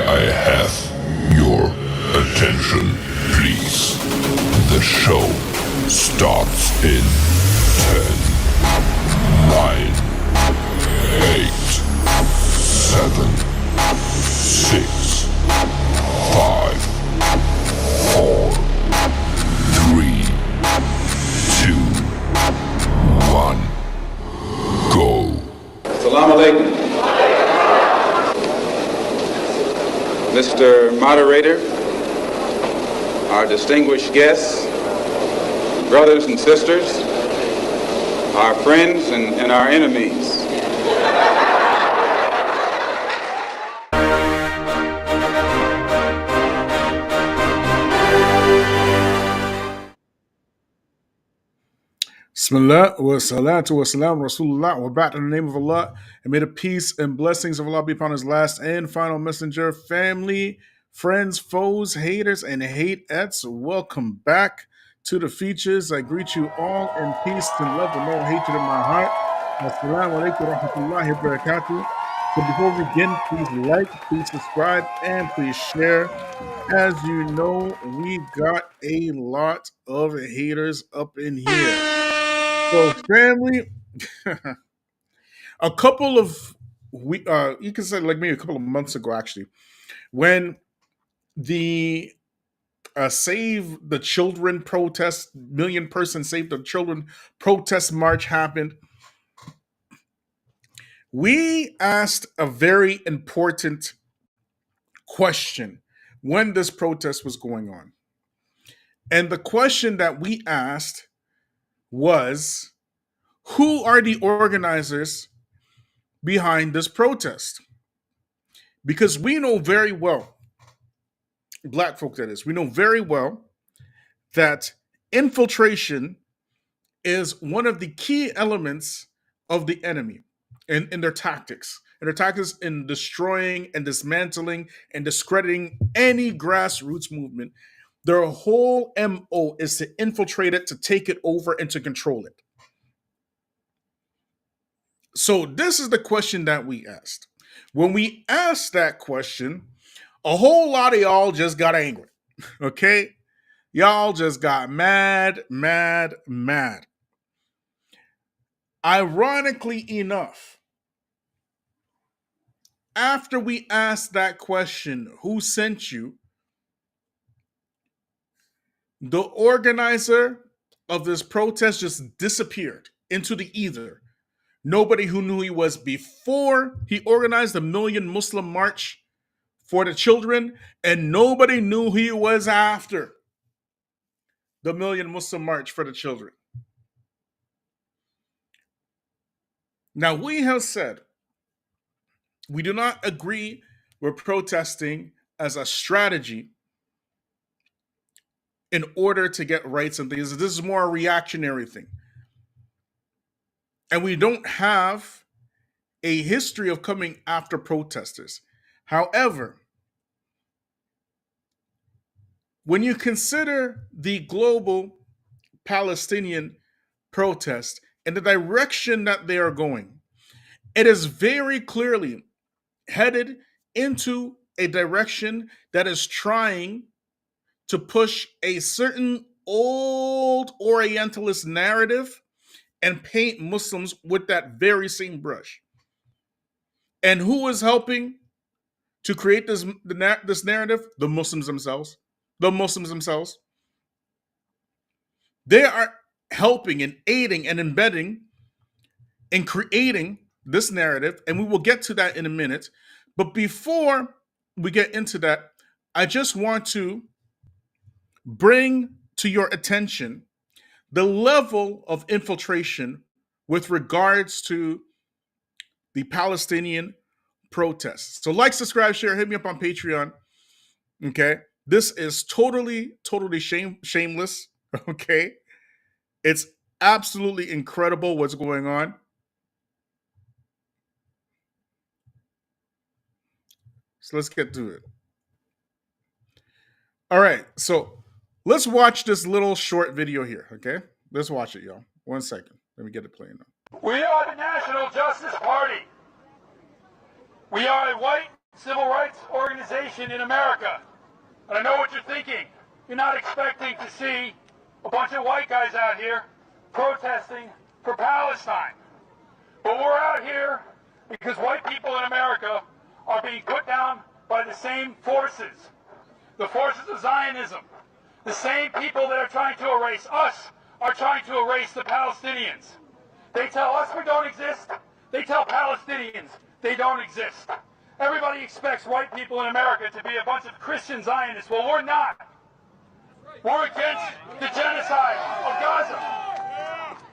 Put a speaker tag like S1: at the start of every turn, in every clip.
S1: I have your attention, please. The show starts in 10, 9, 8, 7, 6, 5, 4, 3, 2, 1, go.
S2: Salaam Alaikum. Mr. Moderator, our distinguished guests, brothers and sisters, our friends and our enemies.
S3: Bismillah wa salatu wa salam Rasulullah wa ba'd, in the name of Allah, and may the peace and blessings of Allah be upon his last and final messenger. Family, friends, foes, haters, and hateettes, welcome back to the Feachaz. I greet you all in peace and love with no hatred in my heart. Assalamu alaikum wa rahmatullahi wa barakatuh. So before we begin, please like, please subscribe, and please share. As you know, we got a lot of haters up in here. So, family, a couple of you can say like maybe a couple of months ago, actually, when the Save the Children protest, million-person Save the Children protest march happened, we asked a very important question when this protest was going on. And the question that we asked was, who are the organizers behind this protest? Because we know very well, Black folk that is, we know very well that infiltration is one of the key elements of the enemy in their tactics. And their tactics in destroying and dismantling and discrediting any grassroots movement. Their whole MO is to infiltrate it, to take it over, and to control it. So this is the question that we asked. When we asked that question, a whole lot of y'all just got angry, okay? Y'all just got mad. Ironically enough, after we asked that question, who sent you, the organizer of this protest just disappeared into the ether. Nobody who knew he was before he organized the Million Muslim March for the Children, and nobody knew who he was after the Million Muslim March for the Children. Now, we have said we do not agree with protesting as a strategy in order to get rights and things. This is more a reactionary thing. And we don't have a history of coming after protesters. However, when you consider the global Palestinian protest and the direction that they are going, it is very clearly headed into a direction that is trying to push a certain old Orientalist narrative and paint Muslims with that very same brush. And who is helping to create this narrative? The Muslims themselves. The Muslims themselves. They are helping and aiding and embedding in creating this narrative, and we will get to that in a minute. But before we get into that, I just want to bring to your attention the level of infiltration with regards to the Palestinian protests. So like, subscribe, share, hit me up on Patreon. Okay. This is totally shameless. Okay. It's absolutely incredible what's going on. So let's get to it. All right. So let's watch this little short video here. Okay. Let's watch it, y'all. 1 second. Let me get it playing now.
S4: We are the National Justice Party. We are a white civil rights organization in America. And I know what you're thinking. You're not expecting to see a bunch of white guys out here protesting for Palestine. But we're out here because white people in America are being put down by the same forces, the forces of Zionism. The same people that are trying to erase us are trying to erase the Palestinians. They tell us we don't exist. They tell Palestinians they don't exist. Everybody expects white people in America to be a bunch of Christian Zionists. Well, we're not. We're against the genocide of Gaza.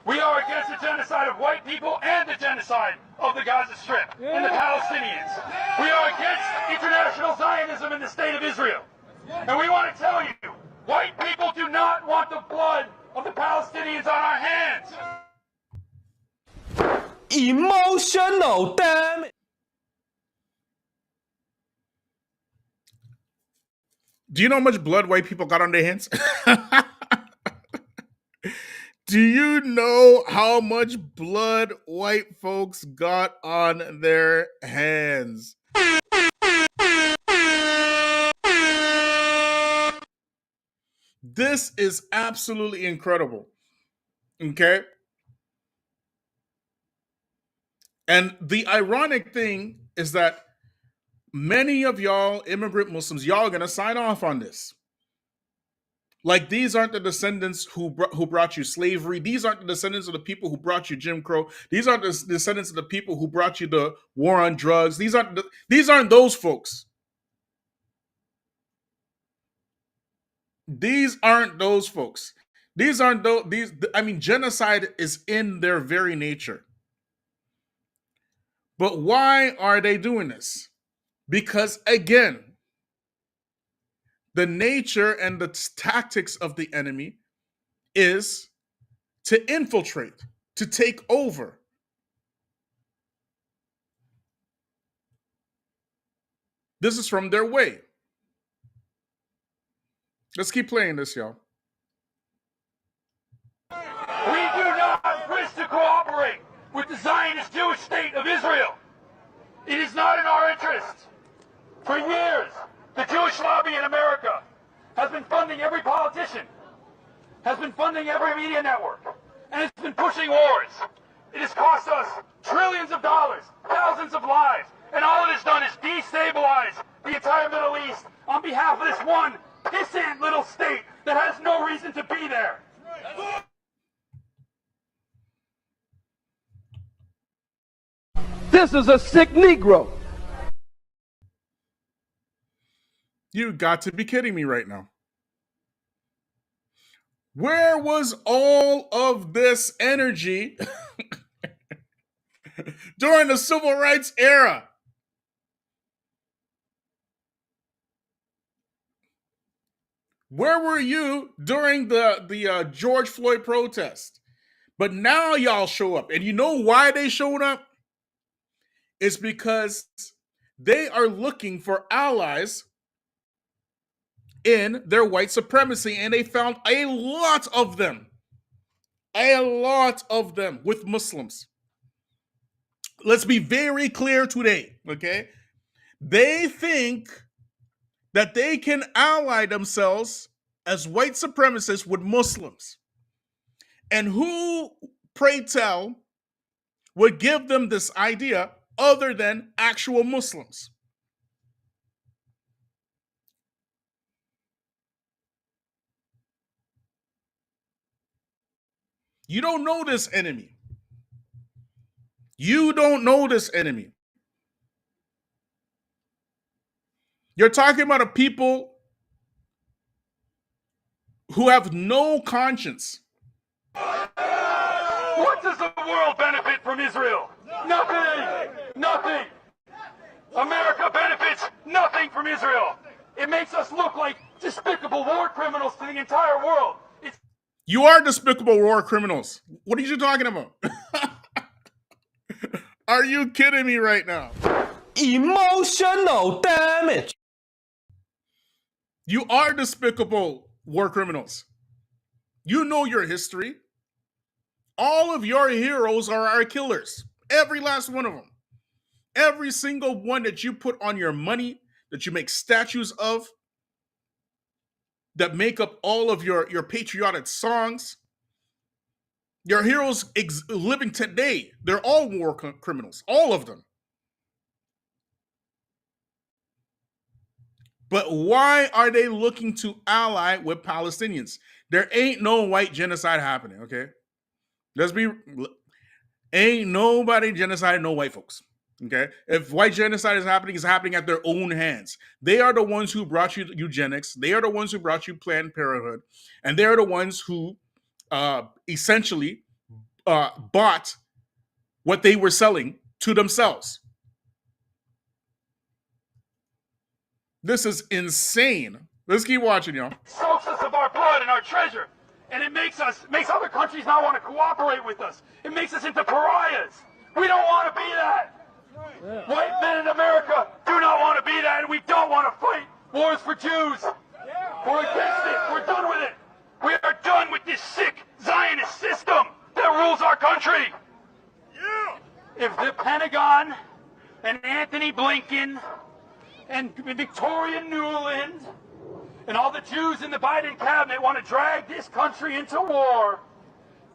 S4: We are against the genocide of white people and the genocide of the Gaza Strip and the Palestinians. We are against international Zionism in the state of Israel. And we want to tell you, white people do not want the blood of the Palestinians on our hands.
S5: Emotional damage.
S3: Do you know how much blood white people got on their hands? Do you know how much blood white folks got on their hands? This is absolutely incredible. Okay? And the ironic thing is that many of y'all immigrant Muslims, y'all are going to sign off on this. Like, these aren't the descendants who brought you slavery. These aren't the descendants of the people who brought you Jim Crow. These aren't the descendants of the people who brought you the war on drugs. These aren't those folks. These aren't those folks. These aren't those. Genocide is in their very nature. But why are they doing this? Because, again, the nature and the tactics of the enemy is to infiltrate, to take over. This is from their way. Let's keep playing this, y'all.
S4: We do not wish to cooperate with the Zionist Jewish state of Israel. It is not in our interest. For years, the Jewish lobby in America has been funding every politician, has been funding every media network, and has been pushing wars. It has cost us trillions of dollars, thousands of lives, and all it has done is destabilize the entire Middle East on behalf of this one pissant little state that has no reason to be there.
S5: This is a sick Negro.
S3: You got to be kidding me right now. Where was all of this energy during the civil rights era? Where were you during the George Floyd protest? But now y'all show up. And you know why they showed up? It's because they are looking for allies in their white supremacy, and they found a lot of them with Muslims. Let's be very clear today, okay? They think that they can ally themselves as white supremacists with Muslims. And who, pray tell, would give them this idea other than actual Muslims? You don't know this enemy. You don't know this enemy. You're talking about a people who have no conscience.
S4: What does the world benefit from Israel? Nothing! Nothing! America benefits nothing from Israel. It makes us look like despicable war criminals to the entire world.
S3: You are despicable war criminals. What are you talking about? Are you kidding me right now?
S5: Emotional damage.
S3: You are despicable war criminals. You know your history. All of your heroes are our killers. Every last one of them. every single one that you put on your money, that you make statues of, that make up all of your patriotic songs, your heroes living today, they're all war criminals, all of them. But why are they looking to ally with Palestinians? There ain't no white genocide happening, okay? Let's be, ain't nobody genociding no white folks, okay? If white genocide is happening, it's happening at their own hands. They are the ones who brought you eugenics. They are the ones who brought you Planned Parenthood. And they are the ones who essentially bought what they were selling to themselves. This is insane. Let's keep watching, y'all.
S4: Soaks us of our blood and our treasure. And it makes other countries not want to cooperate with us. It makes us into pariahs. We don't want to be that. Yeah. White men in America do not want to be that, and we don't want to fight wars for Jews. We're against it. We're done with it. We are done with this sick Zionist system that rules our country. If the Pentagon and Anthony Blinken and Victoria Nuland and all the Jews in the Biden cabinet want to drag this country into war,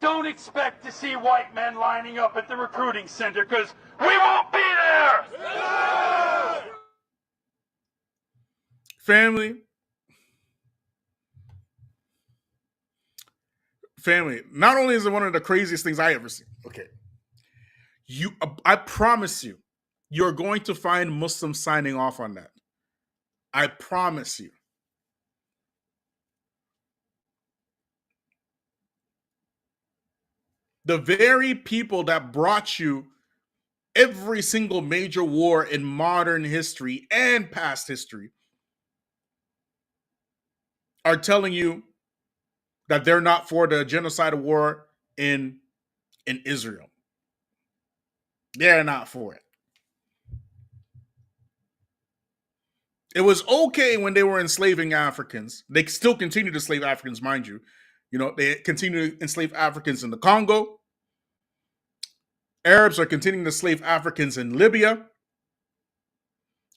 S4: don't expect to see white men lining up at the recruiting center, because we won't be there!
S3: Family, not only is it one of the craziest things I ever seen, okay, I promise you, you're going to find Muslims signing off on that. I promise you. The very people that brought you every single major war in modern history and past history are telling you that they're not for the genocidal war in Israel. They're not for it. It was okay when they were enslaving Africans. They still continue to enslave Africans, mind you. You know, they continue to enslave Africans in the Congo. Arabs are continuing to enslave Africans in Libya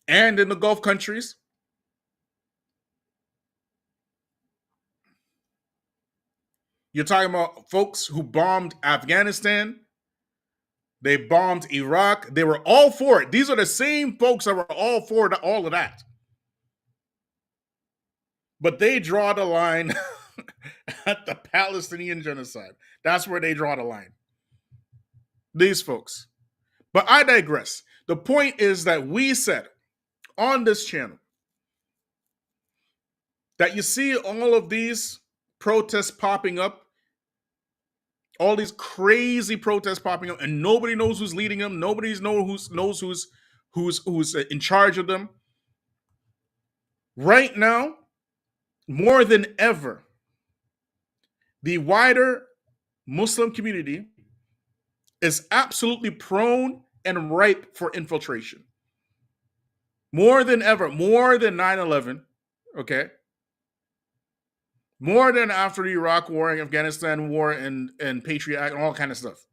S3: and in the Gulf countries. You're talking about folks who bombed Afghanistan. They bombed Iraq. They were all for it. These are the same folks that were all for all of that. But they draw the line at the Palestinian genocide. That's where they draw the line. These folks. But I digress. The point is that we said on this channel that you see all of these protests popping up, all these crazy protests popping up, and nobody knows who's leading them. Nobody knows who's in charge of them. Right now, more than ever, the wider Muslim community is absolutely prone and ripe for infiltration. More than ever, more than 9/11, okay? More than after the Iraq War and Afghanistan War and Patriot Act and all kind of stuff.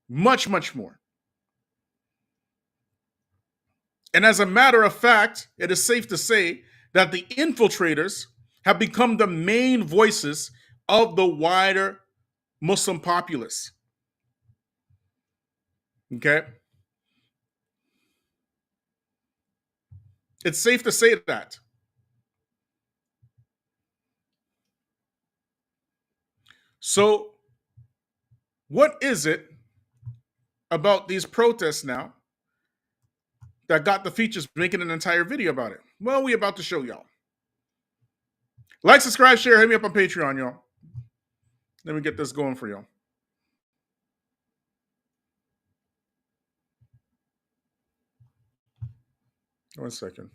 S3: Much, much more. And as a matter of fact, it is safe to say that the infiltrators have become the main voices of the wider Muslim populace. Okay? It's safe to say that. So, what is it about these protests now that got the Feachaz making an entire video about it? Well, we about to show y'all. Like, subscribe, share, hit me up on Patreon, y'all. Let me get this going for y'all. One second.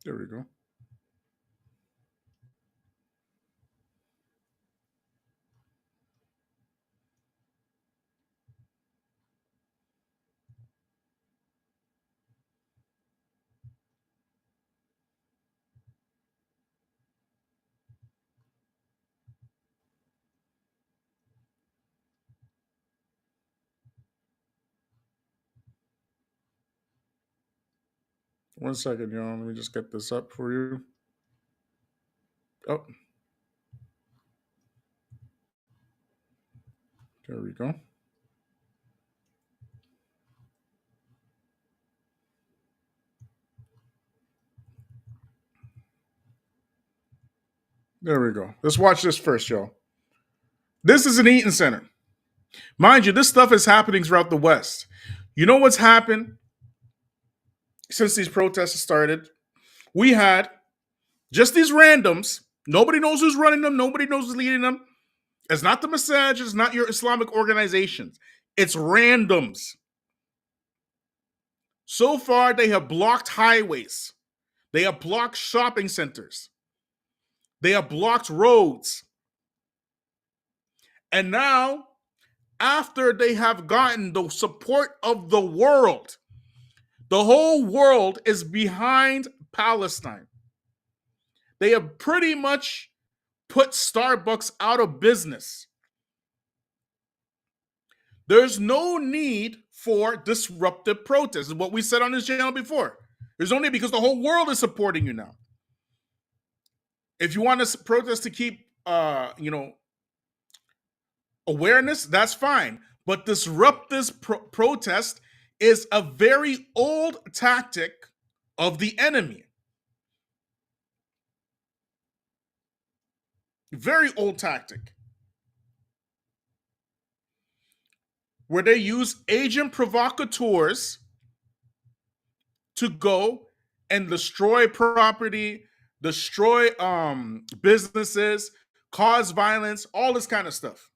S3: There we go. 1 second, y'all. Let me just get this up for you. Oh. There we go. There we go. Let's watch this first, y'all. This is an eating center. Mind you, this stuff is happening throughout the West. You know what's happened since these protests started? We had just these randoms. Nobody knows who's running them. Nobody knows who's leading them. It's not the Masaj. It's not your Islamic organizations. It's randoms. So far, they have blocked highways. They have blocked shopping centers. They have blocked roads. And now, after they have gotten the support of the world, the whole world is behind Palestine. They have pretty much put Starbucks out of business. There's no need for disruptive protests. What we said on this channel before. There's only because the whole world is supporting you now. If you want to protest to keep, awareness, that's fine. But disrupt this protest is a very old tactic of the enemy. Very old tactic. Where they use agent provocateurs to go and destroy property, destroy businesses, cause violence, all this kind of stuff.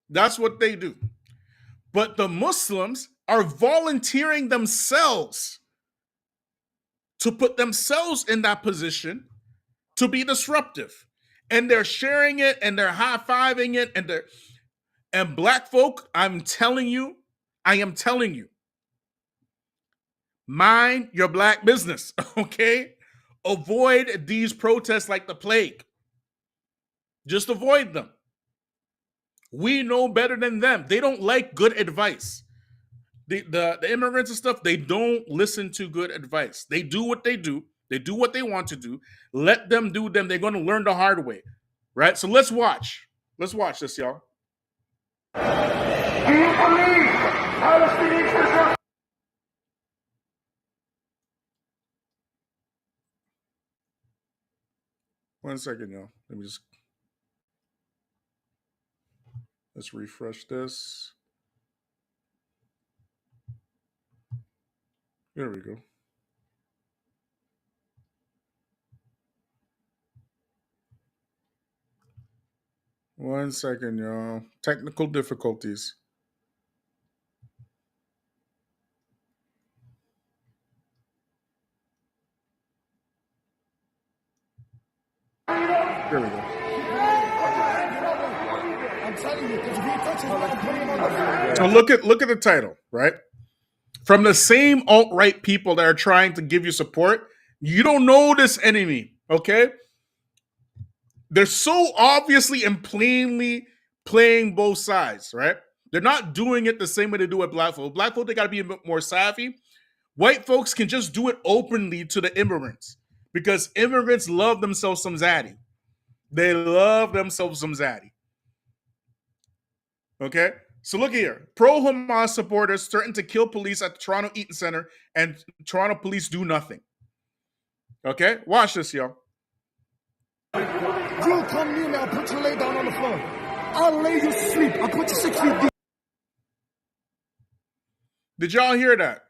S3: That's what they do. But the Muslims are volunteering themselves to put themselves in that position to be disruptive. And they're sharing it and they're high-fiving it and black folk, I am telling you, mind your black business, okay? Avoid these protests like the plague. Just avoid them. We know better than them. They don't like good advice. The immigrants and stuff, they don't listen to good advice. They do what they do. They do what they want to do. Let them do them. They're going to learn the hard way, right? So let's watch. Let's watch this, y'all.
S4: Do you believe Palestinians deserve?
S3: One second, y'all. Let's refresh this. There we go. One second, y'all. Technical difficulties. There we go. So look at the title, right? From the same alt-right people that are trying to give you support, you don't know this enemy, okay? They're so obviously and plainly playing both sides, right? They're not doing it the same way they do with black folk. Black folk, they got to be a bit more savvy. White folks can just do it openly to the immigrants because immigrants love themselves some zaddy. They love themselves some zaddy. Okay? So look here. Pro-Hamas supporters threatened to kill police at the Toronto Eaton Center and Toronto police do nothing. Okay? Watch this, y'all.
S6: You come near me, I'll put you lay down on the floor. I'll lay you sleep. I'll put you 6 feet deep.
S3: Did y'all hear that?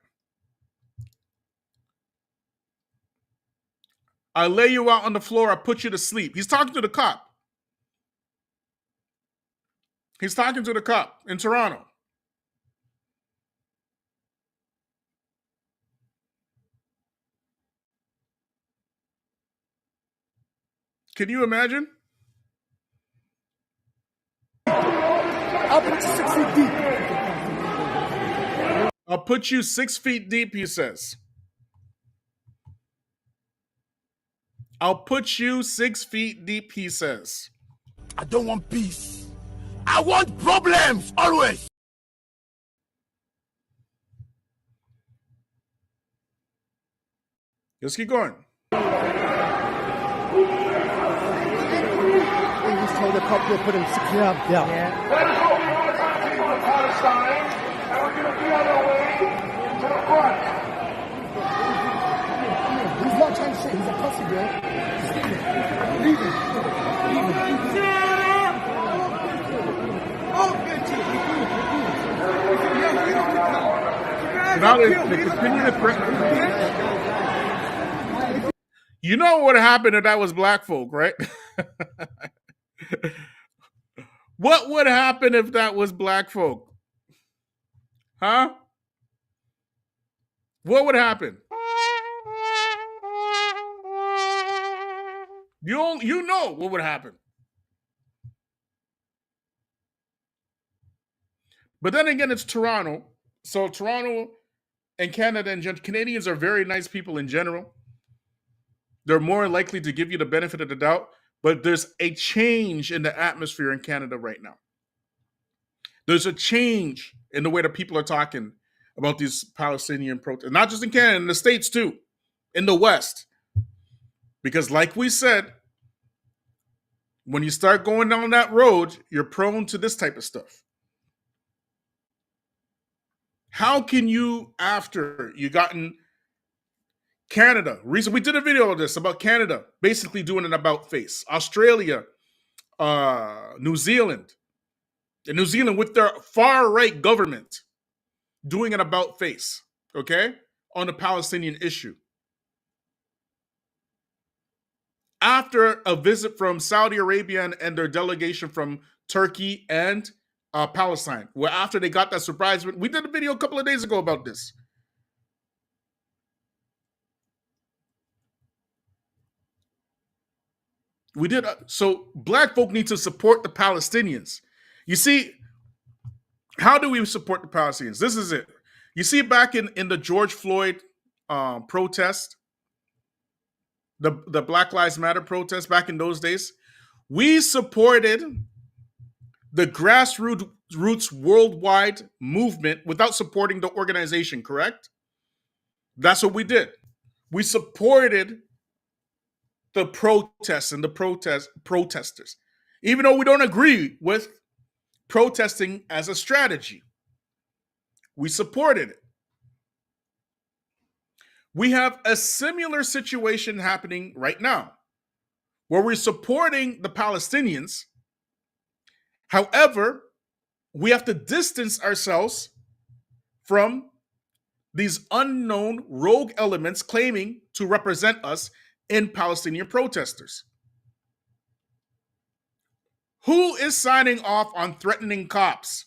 S3: I'll lay you out on the floor. I'll put you to sleep. He's talking to the cop. He's talking to the cop in Toronto. Can you imagine?
S6: I'll put you 6 feet deep.
S3: I'll put you 6 feet deep, he says. I'll put you 6 feet deep, he says.
S6: I don't want peace. I want problems, always.
S3: Let's keep going.
S6: He just told the cop to put him 6 yards down.
S4: That is what we want to tell people in Palestine, and we're going to be on our way to the front.
S6: He's not trying to shit. He's a pussy, bro. Leave him.
S3: Now they continue to threaten. You know what happened if that was black folk, right? What would happen if that was black folk? Huh? What would happen? You know what would happen. But then again, it's Toronto. So Toronto and Canada and Canadians are very nice people in general. They're more likely to give you the benefit of the doubt. But there's a change in the atmosphere in Canada right now. There's a change in the way that people are talking about these Palestinian protests. Not just in Canada, in the States too. In the West. Because like we said, when you start going down that road, you're prone to this type of stuff. How can you, after you gotten Canada, we did a video of this about Canada, basically doing an about face. Australia, New Zealand, and New Zealand with their far right government doing an about face, okay, on the Palestinian issue. After a visit from Saudi Arabia and their delegation from Turkey and Palestine, where after they got that surprise, we did a video a couple of days ago about this. We did. So black folk need to support the Palestinians. You see, how do we support the Palestinians? This is it. You see, back in the George Floyd protest, the Black Lives Matter protest back in those days, we supported the grassroots worldwide movement without supporting the organization, correct? That's what we did. We supported the protests and the protesters, even though we don't agree with protesting as a strategy. We supported it. We have a similar situation happening right now, where we're supporting the Palestinians. However, we have to distance ourselves from these unknown rogue elements claiming to represent us in Palestinian protesters. Who is signing off on threatening cops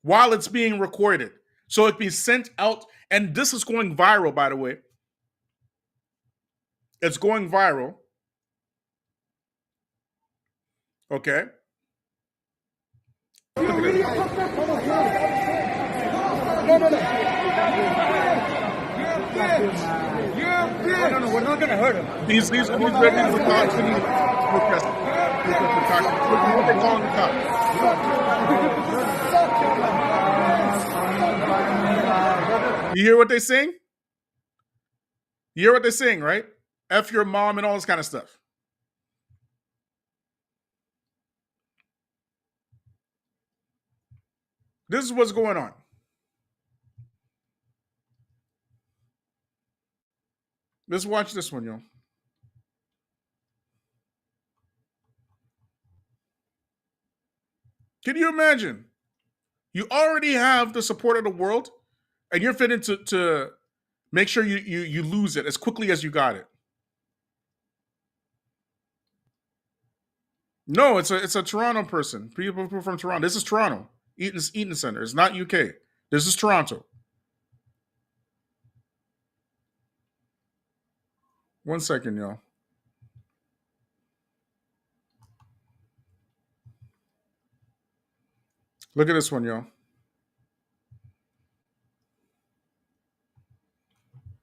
S3: while it's being recorded? So it be sent out, and this is going viral, by the way. It's going viral. Okay.
S6: No. No, we're not gonna hurt him.
S3: These refugees were Palestinian protesters. What they calling the cops? You hear what they're saying? You hear what they're saying, right? F your mom and all this kind of stuff. This is what's going on. Let's watch this one, yo. Can you imagine? You already have the support of the world, and you're fitting to make sure you lose it as quickly as you got it. No, it's a Toronto person. People from Toronto. This is Toronto. Eaton Center. It's not UK. This is Toronto. 1 second, y'all. Look at this one, y'all.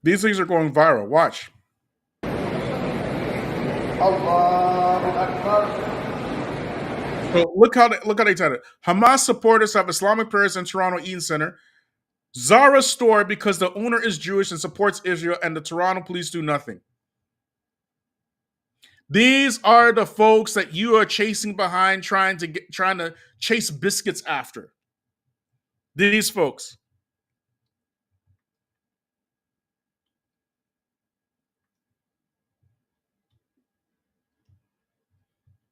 S3: These things are going viral. Watch. So look how they titled it. Hamas supporters have Islamic prayers in Toronto Eaton Center Zara store because the owner is Jewish and supports Israel, and the Toronto police do nothing. These are the folks that you are chasing behind, trying to chase biscuits after. These folks.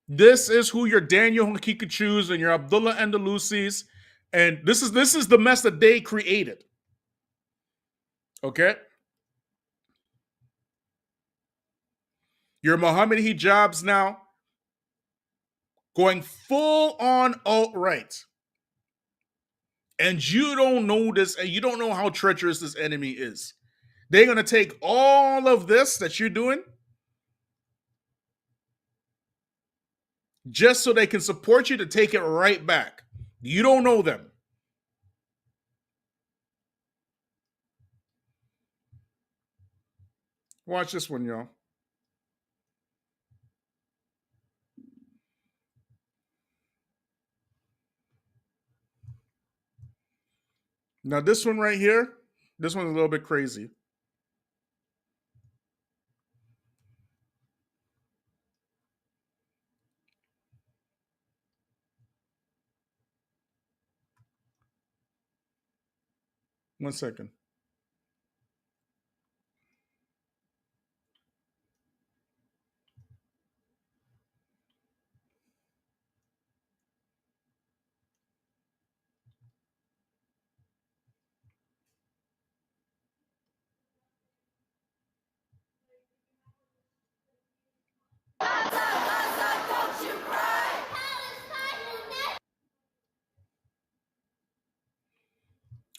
S3: This is who your Daniel Hakikachus and your Abdullah Andalusis, and this is the mess that they created. Okay? Your Mohammed hijabs now going full on alt-right. And you don't know this, and you don't know how treacherous this enemy is. They're going to take all of this that you're doing just so they can support you to take it right back. You don't know them. Watch this one, y'all. Now, this one right here, this one's a little bit crazy. One second.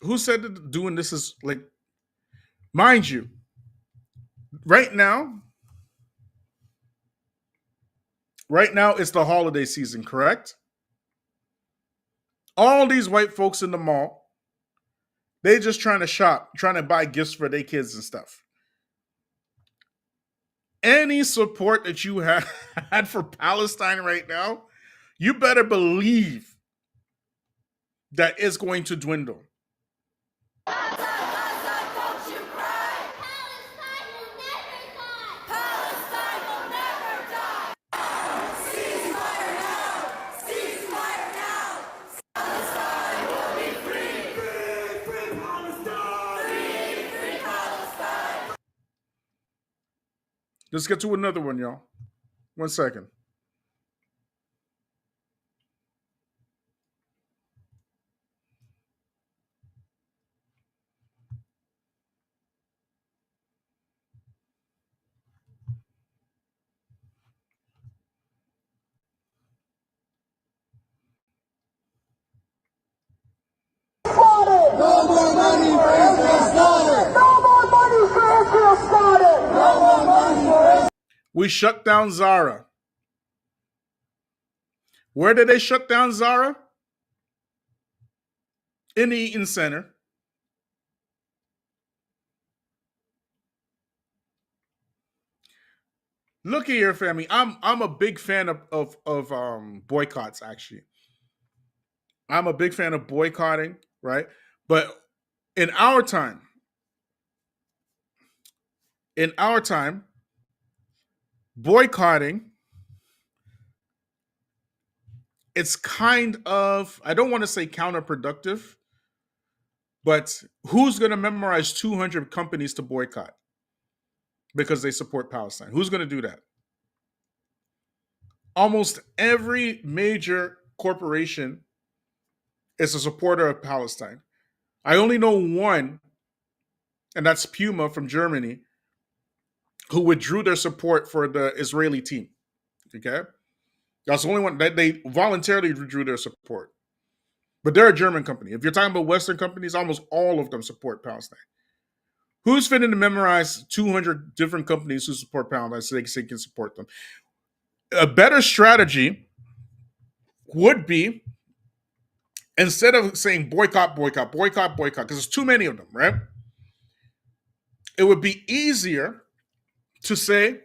S3: Who said that doing this is like, mind you, right now it's the holiday season, correct? All these white folks in the mall, they just trying to shop, trying to buy gifts for their kids and stuff. Any support that you have had for Palestine right now, you better believe that it's going to dwindle. Let's get to another one, y'all. 1 second.
S6: No more money for Israel slaughter. No more money for Israel slaughter. No more money for Israel.
S3: We shut down Zara. Where did they shut down Zara? In the Eaton Center. Look here, family. I'm a big fan of boycotts. Actually, I'm a big fan of boycotting, right? But in our time, boycotting, it's kind of, I don't want to say counterproductive, but who's going to memorize 200 companies to boycott because they support Palestine? Who's going to do that? Almost every major corporation is a supporter of Palestine. I only know one, and that's Puma from Germany, who withdrew their support for the Israeli team. Okay? That's the only one that they voluntarily withdrew their support. But they're a German company. If you're talking about Western companies, almost all of them support Palestine. Who's fitting to memorize 200 different companies who support Palestine so they can support them? A better strategy would be, instead of saying boycott, because there's too many of them, right? It would be easier to say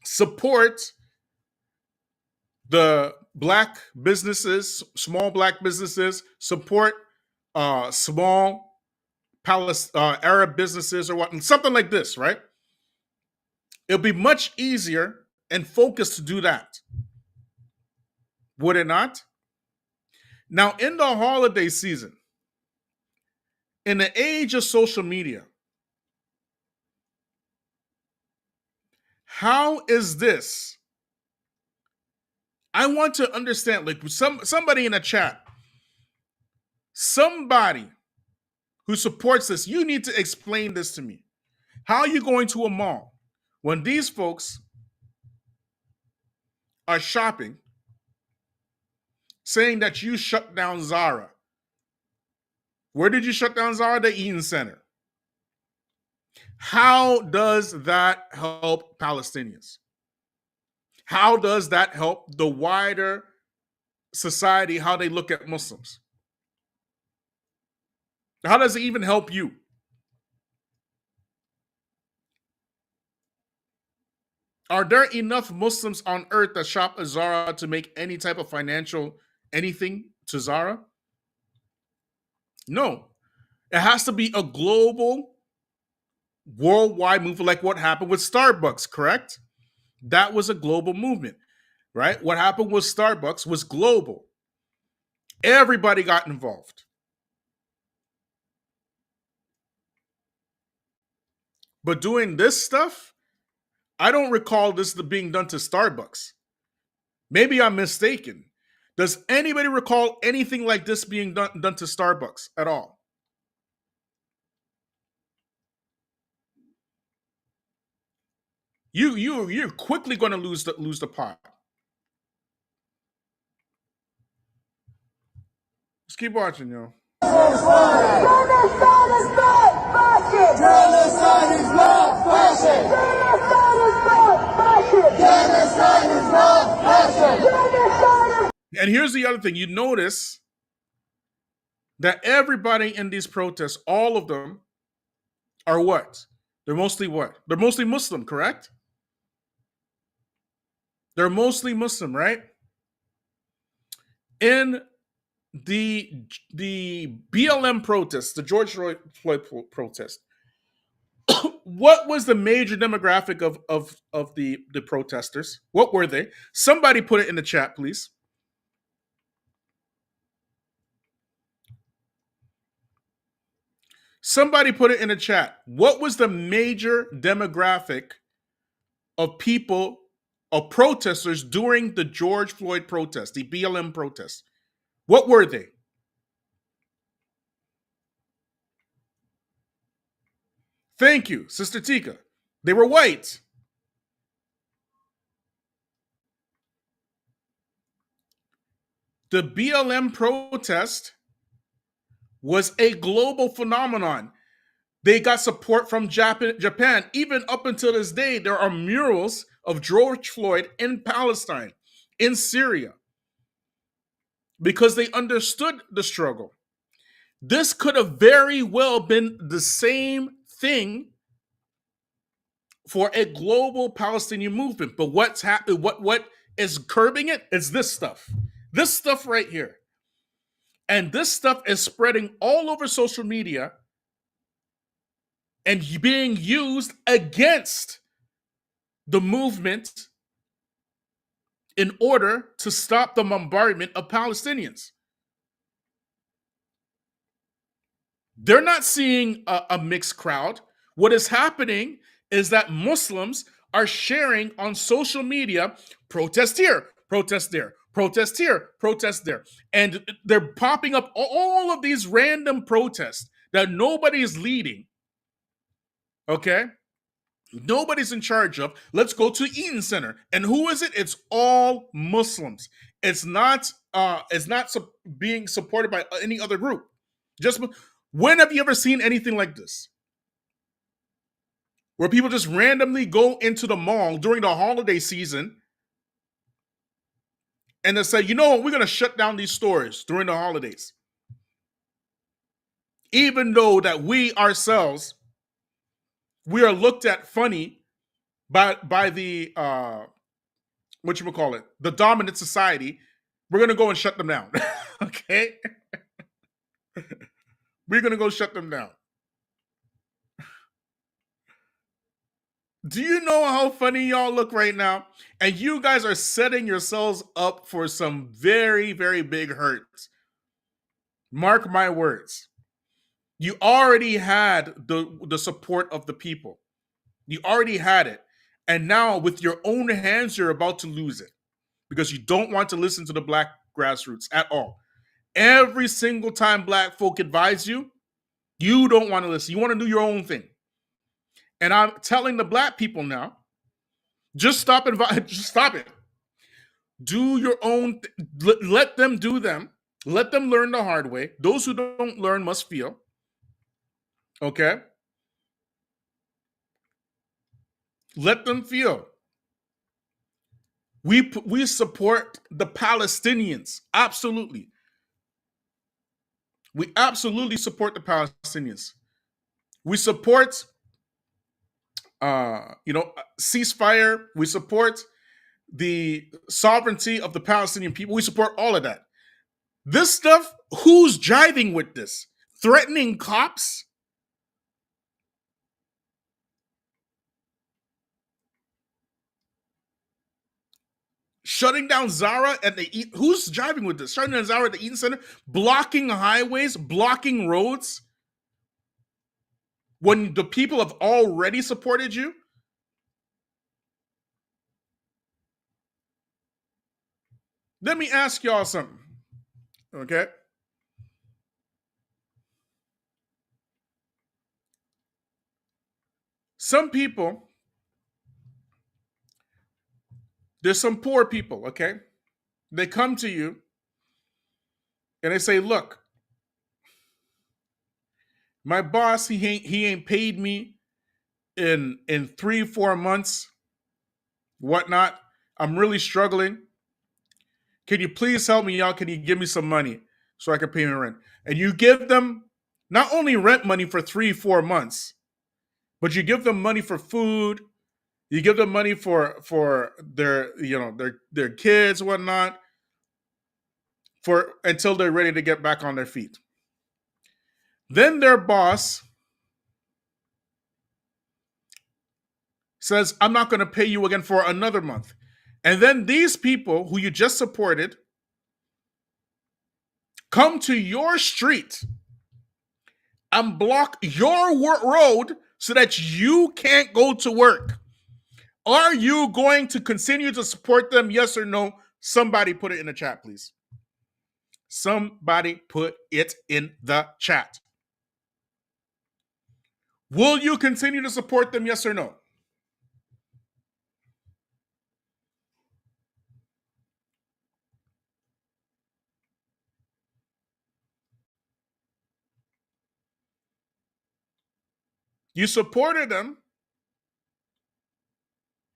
S3: support the black businesses, small black businesses, support small Arab businesses or what, something like this, right? It'll be much easier and focused to do that. Would it not? Now, in the holiday season, in the age of social media, how is this? I want to understand, like somebody in the chat, somebody who supports this, you need to explain this to me. How are you going to a mall when these folks are shopping, saying that you shut down Zara? Where did you shut down Zara? The Eaton Center. How does that help Palestinians? How does that help the wider society, how they look at Muslims? How does it even help you? Are there enough Muslims on earth that shop at Zara to make any type of financial anything to Zara? No. It has to be a global, worldwide movement, like what happened with Starbucks, correct? That was a global movement, right? What happened with Starbucks was global. Everybody got involved. But doing this stuff, I don't recall this being done to Starbucks. Maybe I'm mistaken. Does anybody recall anything like this being done to Starbucks at all? You're quickly going to lose the pot. Just keep watching, yo.
S6: Genocide is not fashion. Genocide is not fashion. Genocide is not fashion. Genocide is.
S3: And here's the other thing. You notice that everybody in these protests, all of them, are what? They're mostly what? They're mostly Muslim, correct? They're mostly Muslim, right? In the BLM protest, the George Floyd protest, what was the major demographic of the protesters? What were they? Somebody put it in the chat, please. Somebody put it in the chat. What was the major demographic of people, of protesters during the George Floyd protest, the BLM protest? What were they? Thank you, Sister Tika. They were white. The BLM protest was a global phenomenon. They got support from Japan. Even up until this day, there are murals of George Floyd in Palestine, in Syria, because they understood the struggle. This could have very well been the same thing for a global Palestinian movement. But what's happening? What is curbing it is this stuff. This stuff right here. And this stuff is spreading all over social media and being used against the movement in order to stop the bombardment of Palestinians. They're not seeing a mixed crowd. What is happening is that Muslims are sharing on social media, protest here, protest there, protest here, protest there. And they're popping up all of these random protests that nobody is leading. Okay? Nobody's in charge of. Let's go to Eaton Center. And who is it? It's all Muslims. It's not being supported by any other group. Just when have you ever seen anything like this? Where people just randomly go into the mall during the holiday season and they say, you know what, we're going to shut down these stores during the holidays. Even though that we ourselves, we are looked at funny by the, the dominant society, we're going to go and shut them down. Okay? We're going to go shut them down. Do you know how funny y'all look right now? And you guys are setting yourselves up for some very, very big hurts. Mark my words. You already had the support of the people. You already had it. And now, with your own hands, you're about to lose it because you don't want to listen to the black grassroots at all. Every single time black folk advise you, you don't want to listen. You want to do your own thing. And I'm telling the black people now, just stop just stop it. Do your own let them do them. Let them learn the hard way. Those who don't learn must feel. Okay? Let them feel. We support the Palestinians. Absolutely. We absolutely support the Palestinians. We support ceasefire. We support the sovereignty of the Palestinian people. We support all of that. This stuff, who's jiving with this? Threatening cops? Shutting down Zara at the who's driving with this? Shutting down Zara at the Eaton Center, blocking highways, blocking roads. When the people have already supported you, let me ask y'all something. Okay. Some people, there's some poor people, okay? They come to you and they say, look, my boss, he ain't paid me in 3-4 months, whatnot. I'm really struggling. Can you please help me out? Can you give me some money so I can pay my rent? And you give them not only rent money for 3-4 months, but you give them money for food. You give them money for their their kids, whatnot, for until they're ready to get back on their feet. Then their boss says, I'm not going to pay you again for another month. And then these people who you just supported come to your street and block your road so that you can't go to work. Are you going to continue to support them? Yes or no? Somebody put it in the chat, please. Somebody put it in the chat. Will you continue to support them? Yes or no? You supported them.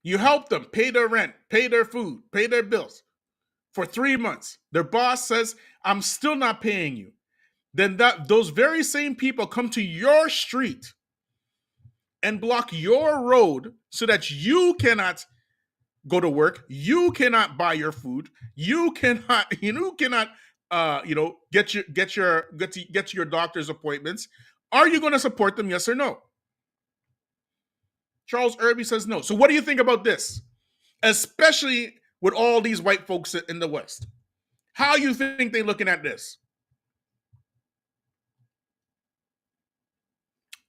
S3: You helped them pay their rent, pay their food, pay their bills for 3 months. Their boss says, I'm still not paying you. Then those very same people come to your street and block your road so that you cannot go to work, you cannot buy your food, you cannot get to your doctor's appointments. Are you going to support them? Yes or no? Charles Irby says no. So what do you think about this? Especially with all these white folks in the West. How you think they looking at this?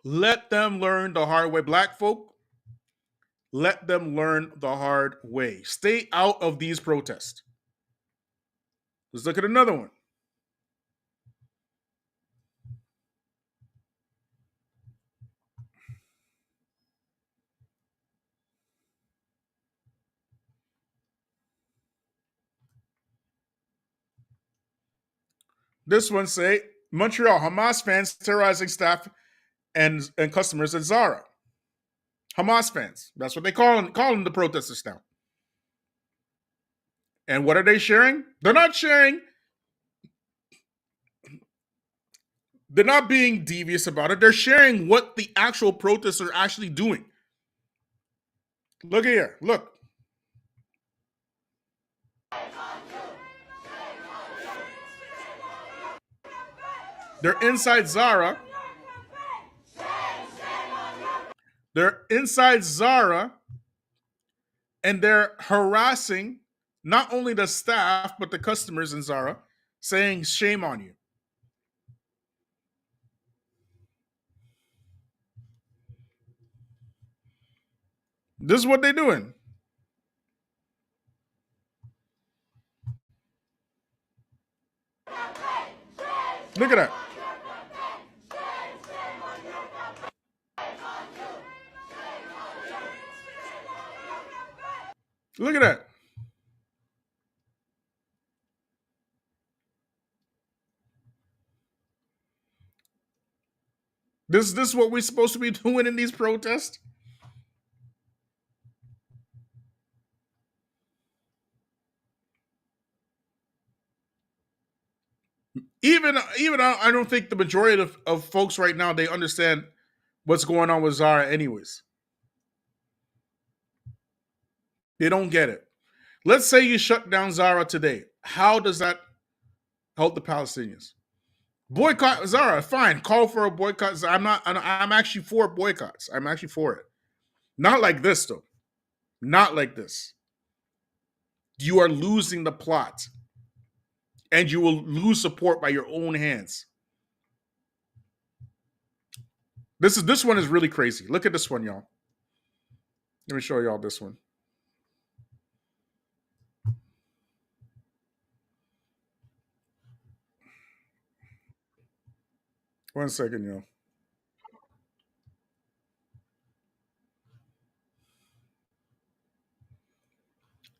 S3: Let them learn the hard way. Black folk, let them learn the hard way. Stay out of these protests. Let's look at another one. This one say, Montreal, Hamas fans terrorizing staff and customers at Zara. Hamas fans. That's what they call them the protesters now. And what are they sharing? They're not sharing. They're not being devious about it. They're sharing what the actual protests are actually doing. Look here. Look. They're inside Zara. They're inside Zara and they're harassing not only the staff, but the customers in Zara, saying, shame on you. This is what they're doing. Look at that. Look at that. This is what we're supposed to be doing in these protests? Even I don't think the majority of folks right now, they understand what's going on with Zara anyways. They don't get it. Let's say you shut down Zara today. How does that help the Palestinians? Boycott Zara, fine. Call for a boycott. I'm actually for boycotts. I'm actually for it. Not like this, though. Not like this. You are losing the plot. And you will lose support by your own hands. This one is really crazy. Look at this one, y'all. Let me show y'all this one. One second, y'all.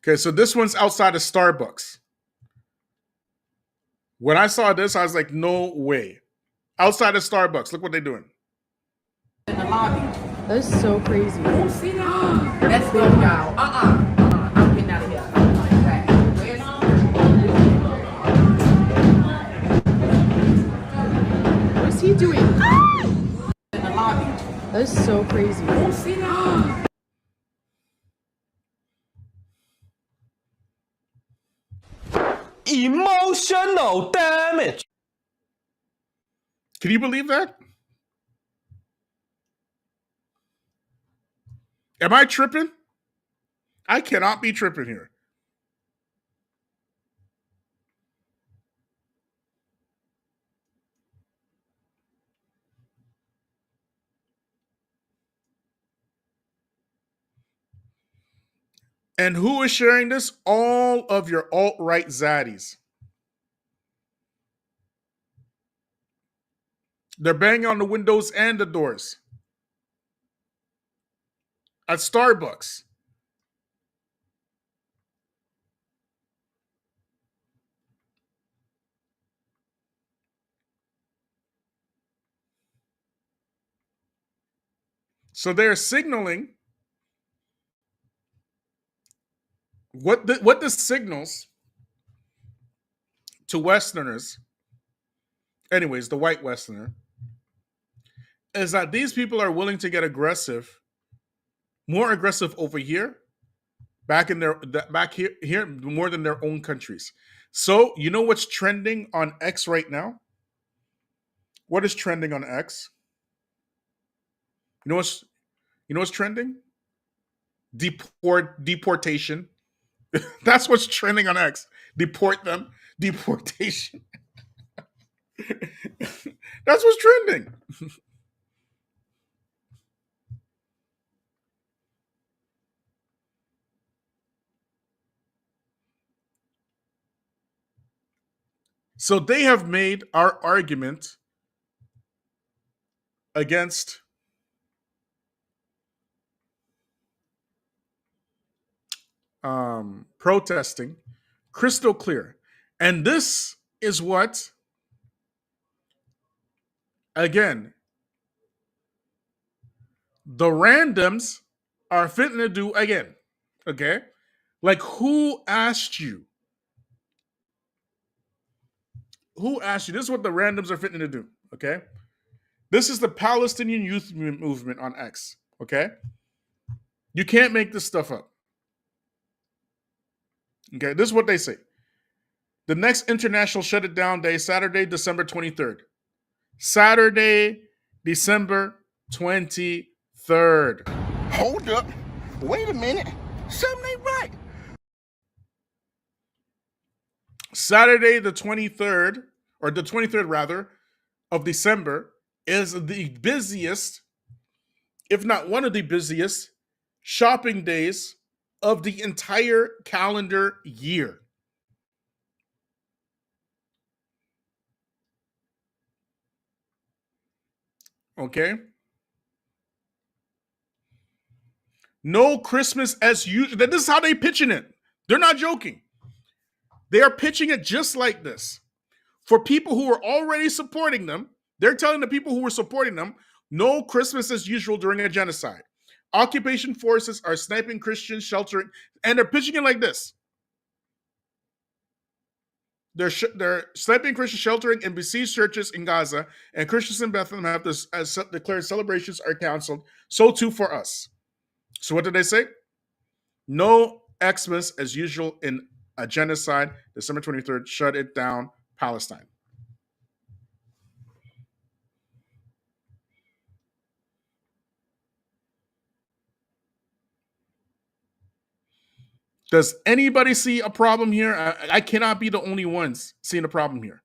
S3: Okay, so this one's outside of Starbucks. When I saw this, I was like, no way. Outside of Starbucks, look what they're doing.
S7: In the lobby.
S8: That's so crazy.
S7: Oh, see that? Let's go, y'all. I'm getting out of here.
S8: What's he doing?
S7: In the lobby.
S8: That's so crazy.
S7: Oh, see that?
S5: Emotional damage.
S3: Can you believe that? Am I tripping? I cannot be tripping here. And who is sharing this? All of your alt-right zaddies. They're banging on the windows and the doors. At Starbucks. So they're signaling what this signals to Westerners, anyways, the white Westerner, is that these people are willing to get aggressive, more aggressive over here, back here more than their own countries. So you know what's trending on X right now? What is trending on X? You know what's trending? Deportation. That's what's trending on X. Deport them. Deportation. That's what's trending. So they have made our argument against protesting crystal clear. And this is what, again, the randoms are fitting to do again. Okay? Like, who asked you? Who asked you? This is what the randoms are fitting to do. Okay? This is the Palestinian Youth Movement on X. Okay? You can't make this stuff up. Okay? This is what they say. The next international shut it down day, Saturday, December 23rd. Saturday, December 23rd. 23rd.
S9: Hold up. Wait a minute. Something ain't right.
S3: Saturday, the 23rd, or the 23rd rather, of December is the busiest, if not one of the busiest, shopping days of the entire calendar year. Okay? No Christmas as usual. This is how they pitching it. They're not joking. They are pitching it just like this. For people who are already supporting them, they're telling the people who were supporting them, no Christmas as usual during a genocide. Occupation forces are sniping Christians, sheltering, and they're pitching it like this. They're sniping Christians, sheltering in besieged churches in Gaza, and Christians in Bethlehem have declared celebrations are canceled. So too for us. So what did they say? No Xmas as usual in a genocide. December 23rd, shut it down, Palestine. Does anybody see a problem here? I cannot be the only ones seeing a problem here.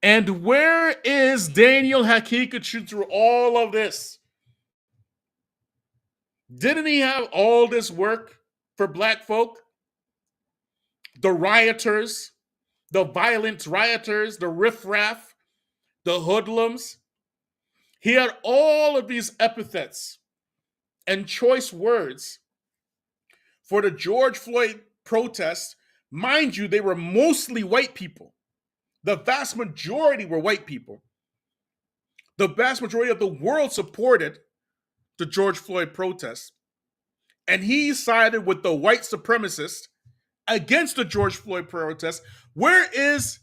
S3: And where is Daniel Hakikachu through all of this? Didn't he have all this work for black folk? The rioters, the violent rioters, the riffraff, the hoodlums. He had all of these epithets and choice words for the George Floyd protests. Mind you, they were mostly white people. The vast majority were white people. The vast majority of the world supported the George Floyd protests. And he sided with the white supremacists against the George Floyd protests. Where is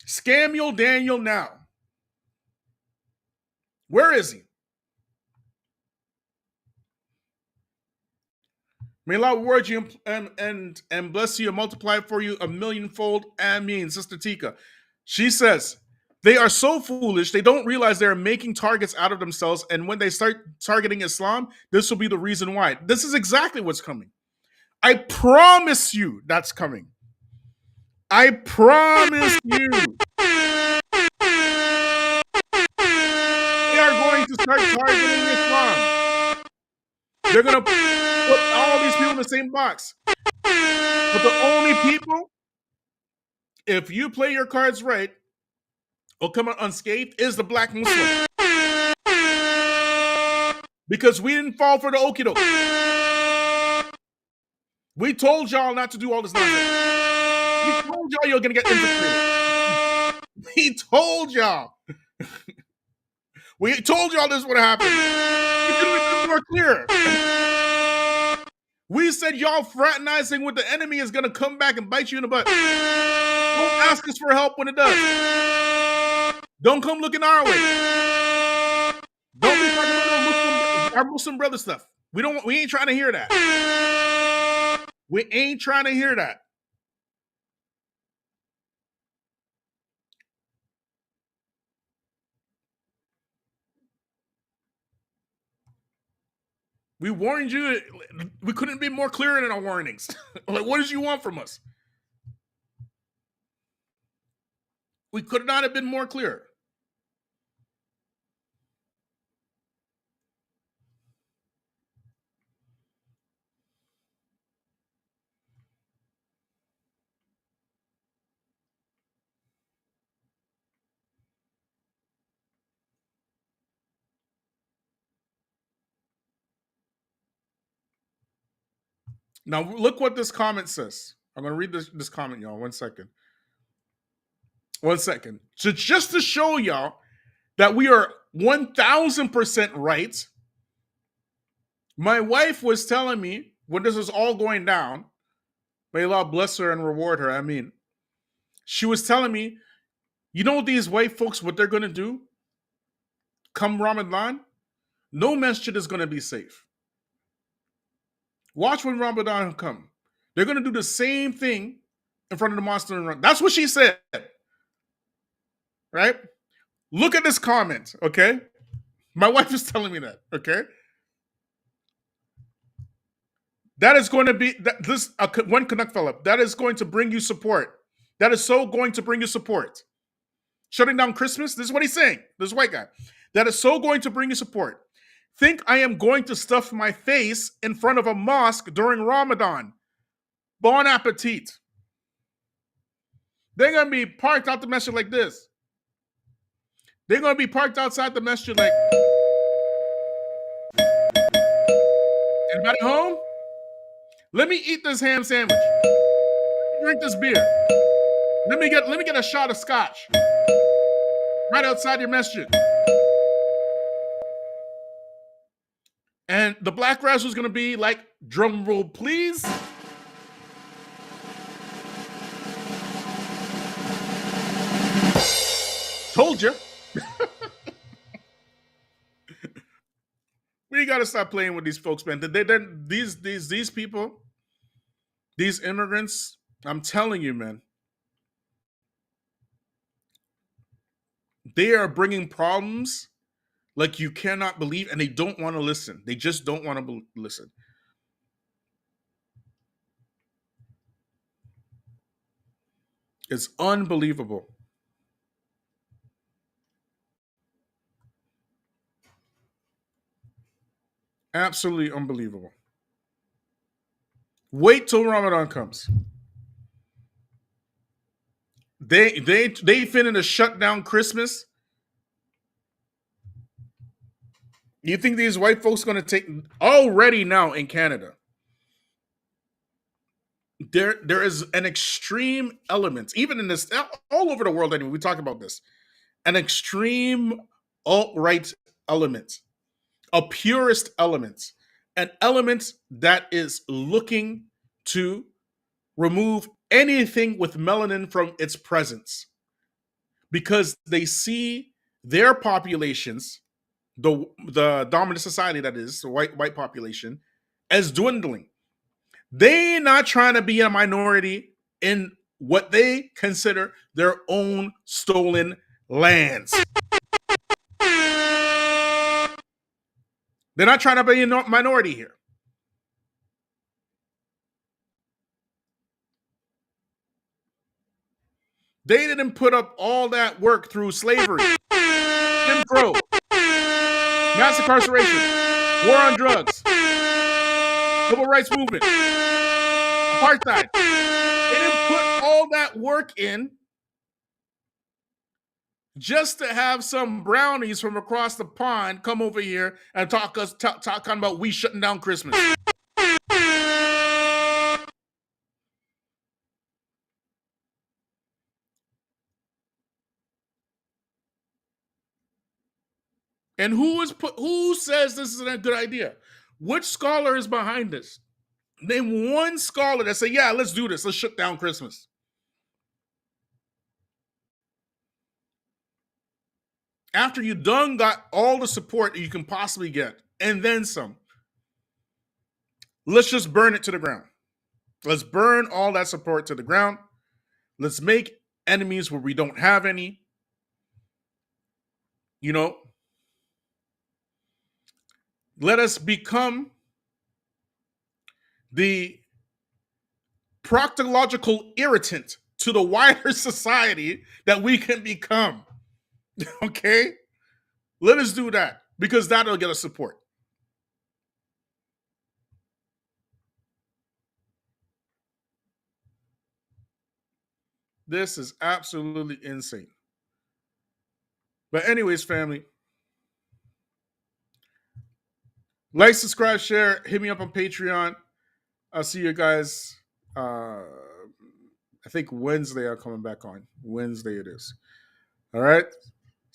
S3: Samuel Daniel now? Where is he? May Allah reward you and bless you and multiply for you a millionfold. Ameen, Sister Tika. She says, they are so foolish, they don't realize they're making targets out of themselves, and when they start targeting Islam, this will be the reason why. This is exactly what's coming. I promise you that's coming. I promise you. They are going to start targeting Islam. They're going to put all these people in the same box. But the only people, if you play your cards right, will come out unscathed is the black Muslim. Because we didn't fall for the okie doke. We told y'all not to do all this nonsense. We told y'all you're going to get infiltrated. We told y'all. We told y'all this would happen. We could have been more clear. We said y'all fraternizing with the enemy is going to come back and bite you in the butt. Don't ask us for help when it does. Don't come looking our way. Don't be talking about our Muslim brother stuff. We ain't trying to hear that. We ain't trying to hear that. We warned you. We couldn't be more clear in our warnings. Like, what did you want from us? We could not have been more clear. Now, look what this comment says. I'm going to read this comment, y'all. 1 second. 1 second. So just to show y'all that we are 1,000% right, my wife was telling me when this was all going down, may Allah bless her and reward her, I mean, she was telling me, you know these white folks, what they're going to do come Ramadan? No masjid is going to be safe. Watch when Ramadan come. They're going to do the same thing in front of the mosque. That's what she said. Right? Look at this comment, okay? My wife is telling me that, okay? That is going to be one Canuck fella. That is going to bring you support. That is so going to bring you support. Shutting down Christmas. This is what he's saying. This white guy. That is so going to bring you support. Think I am going to stuff my face in front of a mosque during Ramadan. Bon appetit. They're going to be parked out the masjid like this. They're going to be parked outside the masjid like, anybody home? Let me eat this ham sandwich. Drink this beer. Let me get a shot of scotch. Right outside your masjid. And the Black Razzle is going to be like, drum roll, please. Told you. We got to stop playing with these folks, man. These people, these immigrants, I'm telling you, man, they are bringing problems like you cannot believe, and they don't want to listen. They just don't want to listen. It's unbelievable. Absolutely unbelievable. Wait till Ramadan comes. They finna shut down Christmas. You think these white folks gonna take already now in Canada? There is an extreme element, even in this all over the world. Anyway, we talk about this. An extreme alt-right element, a purist element, an element that is looking to remove anything with melanin from its presence because they see their populations, the dominant society that is the white population, as dwindling. They're not trying to be a minority in what they consider their own stolen lands. They're not trying to be a minority here. They didn't put up all that work through slavery, Jim Crow, mass incarceration, war on drugs, civil rights movement, apartheid. They didn't put all that work in just to have some brownies from across the pond come over here and talking about we shutting down Christmas. And who says this is a good idea? Which scholar is behind this? Name one scholar that say, yeah, let's do this. Let's shut down Christmas. After you done got all the support that you can possibly get, and then some, let's just burn it to the ground. Let's burn all that support to the ground. Let's make enemies where we don't have any. You know, let us become the proctological irritant to the wider society that we can become. Okay? Let us do that because that'll get us support. This is absolutely insane. But anyways, family, like, subscribe, share, hit me up on Patreon. I'll see you guys. I think Wednesday I'm coming back on. Wednesday it is. All right.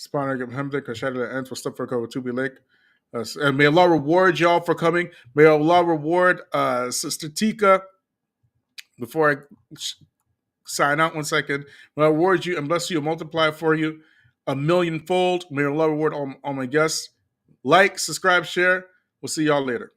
S3: And may Allah reward y'all for coming. May Allah reward Sister Tika. Before I sign out 1 second, may Allah reward you and bless you and multiply for you 1,000,000-fold. May Allah reward all my guests. Like, subscribe, share. We'll see y'all later.